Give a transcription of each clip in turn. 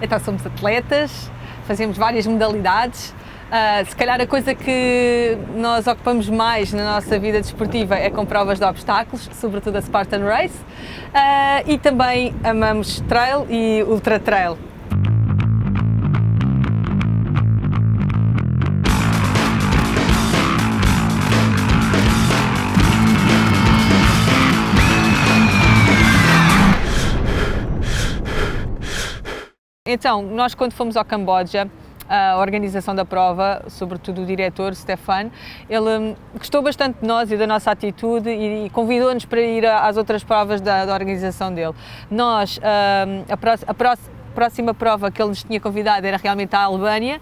Então somos atletas, fazemos várias modalidades. Se calhar a coisa que nós ocupamos mais na nossa vida desportiva é com provas de obstáculos, sobretudo a Spartan Race, e também amamos trail e ultra trail. Então, nós quando fomos ao Camboja, a organização da prova, sobretudo o diretor, Stefan, ele gostou bastante de nós e da nossa atitude e convidou-nos para ir às outras provas da organização dele. Nós, a próxima prova que ele nos tinha convidado era realmente a Albânia.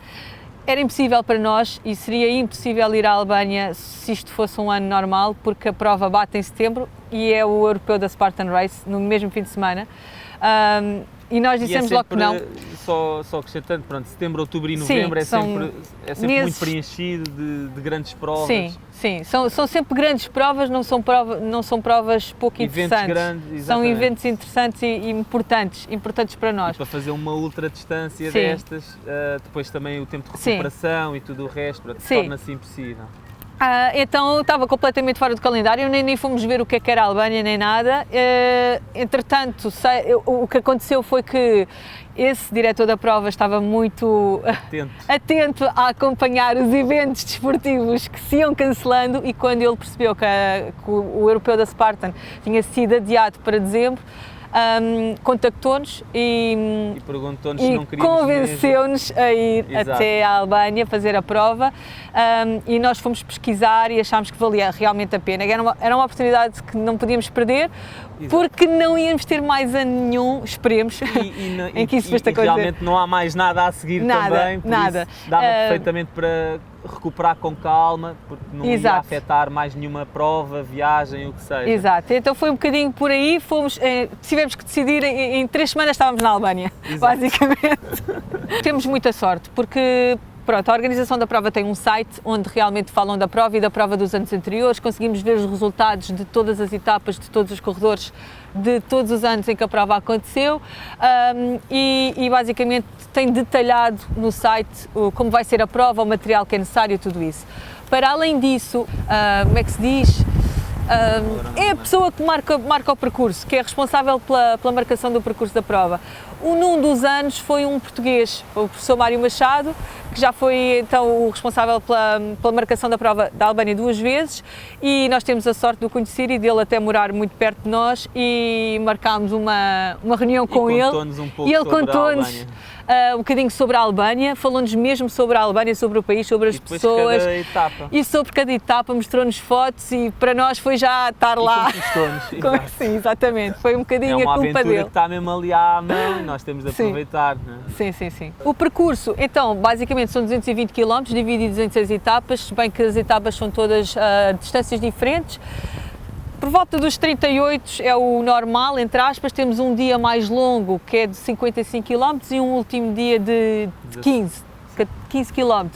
Era impossível para nós e seria impossível ir à Albânia se isto fosse um ano normal, porque a prova bate em setembro e é o europeu da Spartan Race no mesmo fim de semana. E nós dissemos logo que não. Só acrescentando, pronto, setembro, outubro e novembro é sempre muito preenchido de grandes provas. Sim, são sempre grandes provas, não são provas pouco interessantes. Grandes, são eventos interessantes e importantes para nós. E para fazer uma ultra distância destas, depois também o tempo de recuperação e tudo o resto, torna-se impossível. Então estava completamente fora do calendário, nem fomos ver o que era a Albânia nem nada. Entretanto, o que aconteceu foi que esse diretor da prova estava muito atento a acompanhar os eventos desportivos que se iam cancelando, e quando ele percebeu que o europeu da Spartan tinha sido adiado para dezembro, contactou-nos e perguntou-nos se não queríamos, convenceu-nos a ir até à Albânia fazer a prova, e nós fomos pesquisar e achámos que valia realmente a pena. Era uma oportunidade que não podíamos perder, porque não íamos ter mais ano nenhum, esperemos, em que isso fosse acontecer. Realmente não há mais nada a seguir também, por isso dava perfeitamente para recuperar com calma, porque não ia afetar mais nenhuma prova, viagem, o que seja. Exato, então foi um bocadinho por aí, tivemos que decidir, em 3 semanas estávamos na Albânia, basicamente. Temos muita sorte, porque pronto, a organização da prova tem um site onde realmente falam da prova e da prova dos anos anteriores, conseguimos ver os resultados de todas as etapas, de todos os corredores, de todos os anos em que a prova aconteceu, e basicamente tem detalhado no site como vai ser a prova, o material que é necessário, tudo isso. Para além disso, como é que se diz? É a pessoa que marca o percurso, que é responsável pela marcação do percurso da prova. Num dos anos foi um português, o professor Mário Machado, que já foi então o responsável pela marcação da prova da Albânia 2 vezes, e nós temos a sorte de o conhecer e dele até morar muito perto de nós, e marcámos uma reunião com ele. E ele contou-nos um bocadinho sobre a Albânia, falou-nos mesmo sobre a Albânia, sobre o país, sobre as pessoas e sobre cada etapa, mostrou-nos fotos, e para nós foi já estar lá. Sim, exatamente, foi um bocadinho a culpa dele. É uma aventura que está mesmo ali à mão e nós temos de aproveitar. Não é? Sim. O percurso, então, basicamente são 220 km, divididos em 6 etapas, se bem que as etapas são todas distâncias diferentes. Por volta dos 38 é o normal, entre aspas. Temos um dia mais longo, que é de 55 km, e um último dia de 15 km.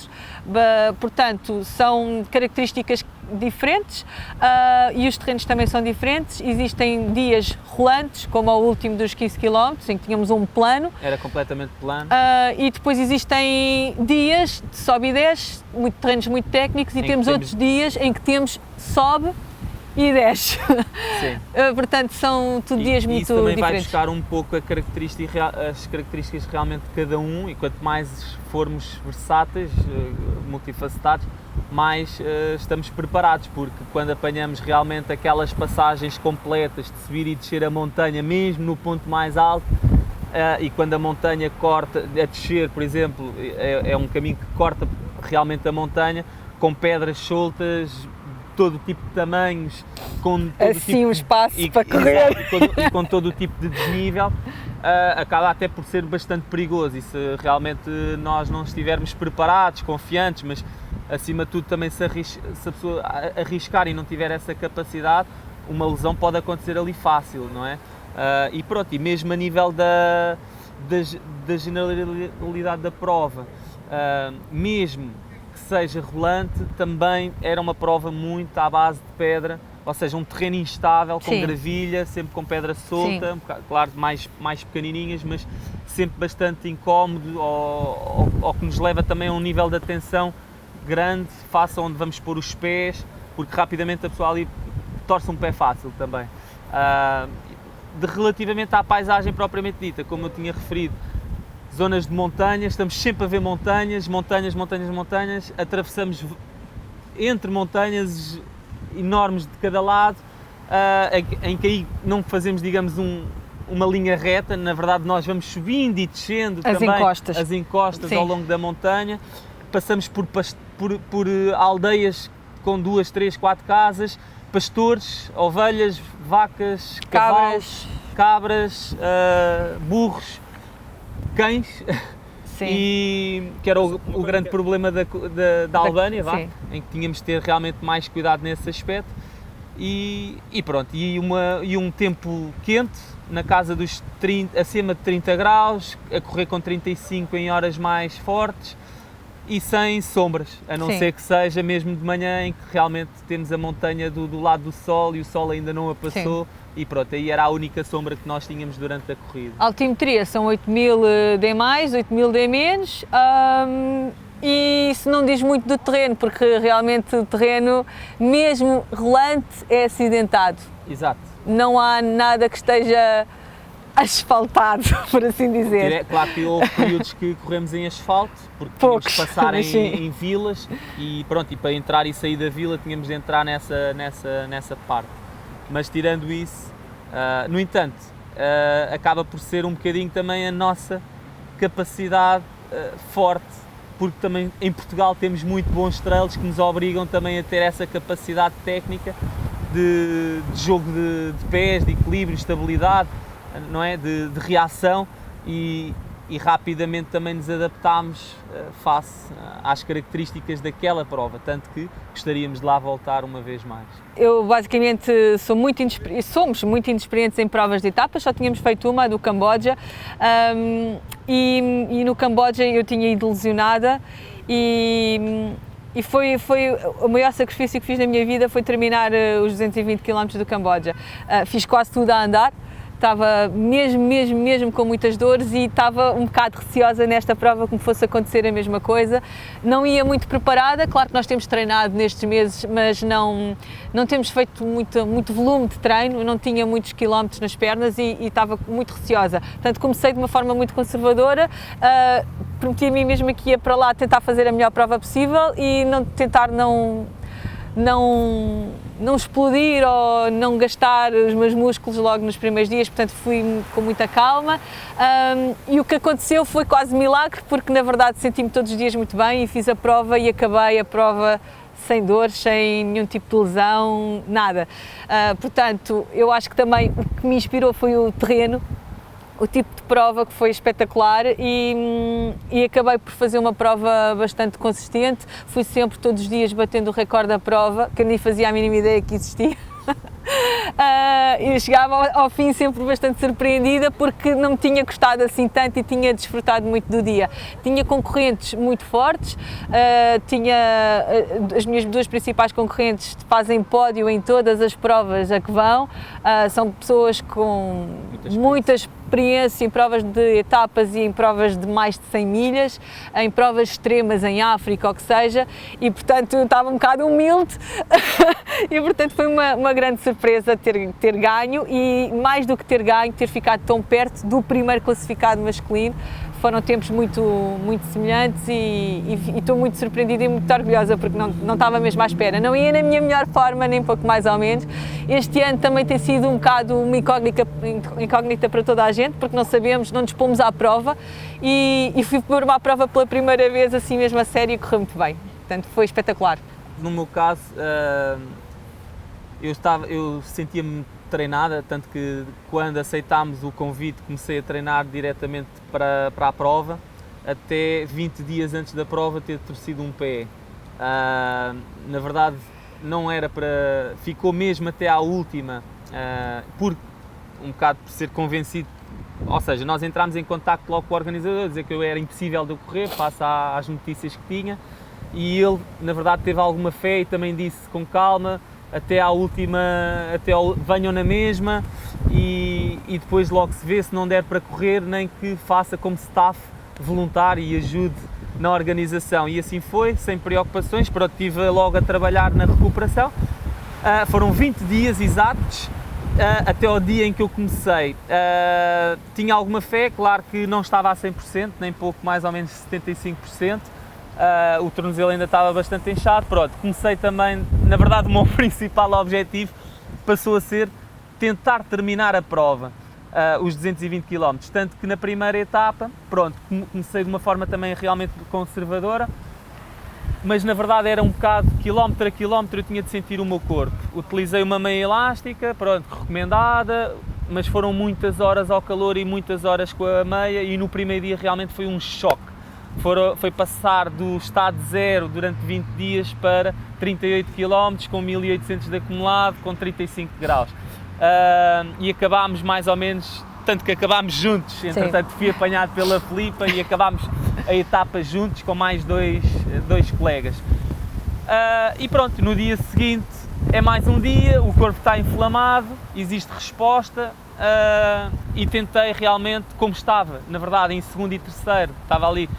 Portanto, são características diferentes, e os terrenos também são diferentes. Existem dias rolantes, como o último dos 15 km, em que tínhamos um plano. Era completamente plano. E depois existem dias de sobe e desce, terrenos muito técnicos, e temos outros dias em que temos sobe e 10. Portanto, são tudo dias muito diferentes. Isso também vai diferentes. buscar um pouco as características realmente de cada um, e quanto mais formos versáteis, multifacetados, mais estamos preparados, porque quando apanhamos realmente aquelas passagens completas de subir e descer a montanha, mesmo no ponto mais alto, e quando a montanha corta, a descer, por exemplo, é um caminho que corta realmente a montanha, com pedras soltas, todo tipo de tamanhos, com todo assim um espaço para correr, e com todo o tipo de desnível, acaba até por ser bastante perigoso, e se realmente nós não estivermos preparados, confiantes, mas acima de tudo também se a pessoa arriscar e não tiver essa capacidade, uma lesão pode acontecer ali fácil, não é? E pronto, e mesmo a nível da generalidade da prova, mesmo que seja rolante, também era uma prova muito à base de pedra, ou seja, um terreno instável, com Sim. gravilha, sempre com pedra solta, um bocado, claro, mais pequenininhas, mas sempre bastante incómodo, ou que nos leva também a um nível de atenção grande, face a onde vamos pôr os pés, porque rapidamente a pessoa ali torce um pé fácil também. Relativamente à paisagem propriamente dita, como eu tinha referido, zonas de montanhas, estamos sempre a ver montanhas, atravessamos entre montanhas enormes de cada lado, em que aí não fazemos, digamos, uma linha reta, na verdade nós vamos subindo e descendo as encostas Sim. ao longo da montanha, passamos por aldeias com 2, 3, 4 casas, pastores, ovelhas, vacas, cavalos, cabras, burros, cães, e que era o grande problema da Albânia, em que tínhamos de ter realmente mais cuidado nesse aspecto, e pronto, e um tempo quente, na casa dos 30, acima de 30 graus, a correr com 35 em horas mais fortes, e sem sombras, a não ser que seja mesmo de manhã, em que realmente temos a montanha do lado do sol e o sol ainda não a passou. Sim. E pronto, aí era a única sombra que nós tínhamos durante a corrida. A altimetria são 8000 D+, 8000 D-, e isso não diz muito do terreno, porque realmente o terreno, mesmo rolante, é acidentado. Exato. Não há nada que esteja asfaltado, por assim dizer. Claro que houve períodos que corremos em asfalto, porque tínhamos de passar em vilas, e pronto, e para entrar e sair da vila tínhamos de entrar nessa parte. Mas tirando isso, no entanto, acaba por ser um bocadinho também a nossa capacidade forte, porque também em Portugal temos muito bons trails que nos obrigam também a ter essa capacidade técnica de jogo de pés, de equilíbrio, estabilidade, não é? De reação, e rapidamente também nos adaptámos face às características daquela prova, tanto que gostaríamos de lá voltar uma vez mais. Eu basicamente somos muito inexperientes em provas de etapas, só tínhamos feito uma, do Camboja, e no Camboja eu tinha ido lesionada, e foi o maior sacrifício que fiz na minha vida, foi terminar os 220 km do Camboja. Fiz quase tudo a andar. Estava mesmo com muitas dores, e estava um bocado receosa nesta prova que me fosse acontecer a mesma coisa. Não ia muito preparada, claro que nós temos treinado nestes meses, mas não temos feito muito volume de treino, não tinha muitos quilómetros nas pernas, e estava muito receosa. Portanto, comecei de uma forma muito conservadora, prometi a mim mesma que ia para lá tentar fazer a melhor prova possível e tentar não explodir ou não gastar os meus músculos logo nos primeiros dias, portanto fui com muita calma, e o que aconteceu foi quase milagre, porque na verdade senti-me todos os dias muito bem, e fiz a prova e acabei a prova sem dor, sem nenhum tipo de lesão, nada. Portanto, eu acho que também o que me inspirou foi o terreno, o tipo de prova, que foi espetacular, e acabei por fazer uma prova bastante consistente. Fui sempre, todos os dias, batendo o recorde da prova, que eu nem fazia a mínima ideia que existia. Eu chegava ao fim sempre bastante surpreendida, porque não me tinha gostado assim tanto e tinha desfrutado muito do dia. Tinha concorrentes muito fortes, as minhas duas principais concorrentes fazem pódio em todas as provas a que vão, são pessoas com muita experiência em provas de etapas e em provas de mais de 100 milhas, em provas extremas em África, ou que seja, e portanto eu estava um bocado humilde e portanto foi uma grande surpresa ter ganho, e mais do que ter ganho, ter ficado tão perto do primeiro classificado masculino. Foram tempos muito semelhantes, e estou muito surpreendida e muito orgulhosa, porque não estava mesmo à espera. Não ia na minha melhor forma, nem pouco mais ou menos. Este ano também tem sido um bocado uma incógnita para toda a gente, porque não sabemos, não nos pomos à prova, e fui pôr uma prova pela primeira vez assim mesmo a sério, e correu muito bem. Portanto, foi espetacular. No meu caso, eu sentia-me treinada, tanto que quando aceitámos o convite comecei a treinar diretamente para a prova, até 20 dias antes da prova ter torcido um pé. Na verdade não era para... ficou mesmo até à última, um bocado por ser convencido, ou seja, nós entrámos em contacto logo com o organizador, dizer que eu era impossível de eu correr face às notícias que tinha, e ele na verdade teve alguma fé e também disse com calma até à última, venham na mesma e depois logo se vê, se não der para correr, nem que faça como staff voluntário e ajude na organização. E assim foi, sem preocupações, pronto, estive logo a trabalhar na recuperação. Foram 20 dias exatos, até ao dia em que eu comecei. Tinha alguma fé, claro que não estava a 100%, nem pouco, mais ou menos 75%. O tornozelo ainda estava bastante inchado, pronto, comecei também, na verdade o meu principal objetivo passou a ser tentar terminar a prova, os 220 km, tanto que na primeira etapa, pronto, comecei de uma forma também realmente conservadora, mas na verdade era um bocado, quilómetro a quilómetro eu tinha de sentir o meu corpo. Utilizei uma meia elástica, pronto, recomendada, mas foram muitas horas ao calor e muitas horas com a meia e no primeiro dia realmente foi um choque. Foi passar do estado zero durante 20 dias para 38 km com 1800 de acumulado, com 35 graus. E acabámos mais ou menos, tanto que acabámos juntos, entretanto fui apanhado pela Filipa e acabámos a etapa juntos com mais dois colegas. E pronto, no dia seguinte é mais um dia, o corpo está inflamado, existe resposta e tentei realmente, como estava, na verdade em segundo e terceiro, estava ali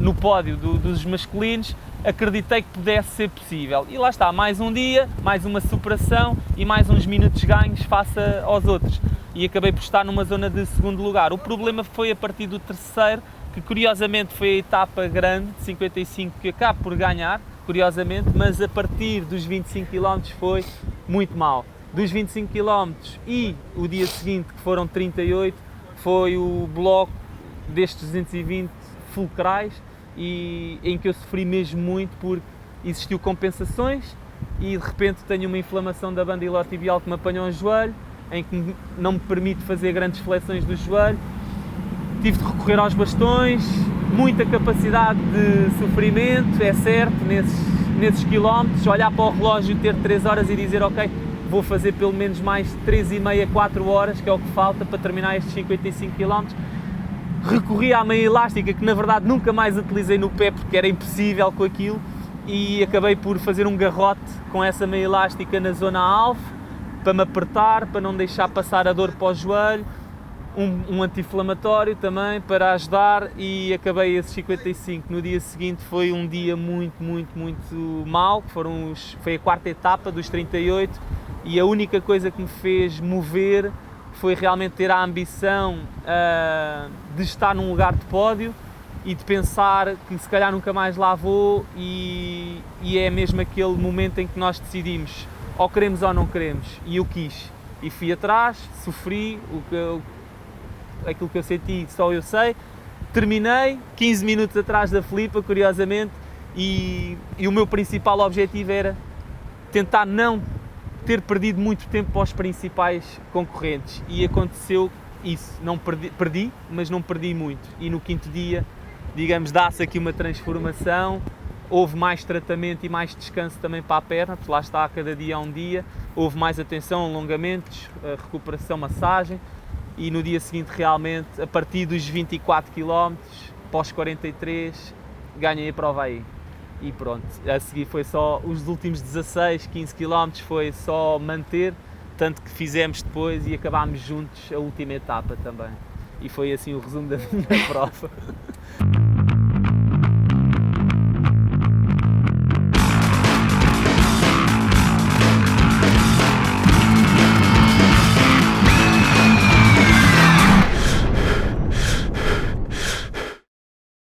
no pódio dos masculinos, acreditei que pudesse ser possível. E lá está, mais um dia, mais uma superação e mais uns minutos ganhos face aos outros. E acabei por estar numa zona de segundo lugar. O problema foi a partir do terceiro, que curiosamente foi a etapa grande, de 55, que acabo por ganhar, curiosamente, mas a partir dos 25 km foi muito mal. Dos 25 km e o dia seguinte, que foram 38, foi o bloco destes 220 fulcrais e em que eu sofri mesmo muito porque existiu compensações e de repente tenho uma inflamação da banda iliotibial que me apanhou o joelho, em que não me permite fazer grandes flexões do joelho. Tive de recorrer aos bastões, muita capacidade de sofrimento, é certo, nesses quilómetros, olhar para o relógio, ter 3 horas e dizer ok, vou fazer pelo menos mais 3,5, 4 horas, que é o que falta para terminar estes 55 km. Recorri à meia elástica, que na verdade nunca mais utilizei no pé porque era impossível com aquilo e acabei por fazer um garrote com essa meia elástica na zona alvo, para me apertar, para não deixar passar a dor para o joelho, um anti-inflamatório também para ajudar e acabei esses 55. No dia seguinte foi um dia muito mau, foi a quarta etapa dos 38 e a única coisa que me fez mover foi realmente ter a ambição de estar num lugar de pódio e de pensar que se calhar nunca mais lá vou e é mesmo aquele momento em que nós decidimos ou queremos ou não queremos e eu quis e fui atrás, sofri, aquilo que eu senti só eu sei, terminei 15 minutos atrás da Filipa, curiosamente, e o meu principal objetivo era tentar não ter perdido muito tempo para os principais concorrentes e aconteceu isso, não perdi, mas não perdi muito e no quinto dia, digamos, dá-se aqui uma transformação, houve mais tratamento e mais descanso também para a perna, porque lá está, a cada dia há um dia, houve mais atenção, alongamentos, recuperação, massagem e no dia seguinte realmente, a partir dos 24 km, pós 43, ganhei a prova aí. E pronto, a seguir foi só os últimos 16, 15 km foi só manter, tanto que fizemos depois e acabámos juntos a última etapa também. E foi assim o resumo da minha prova.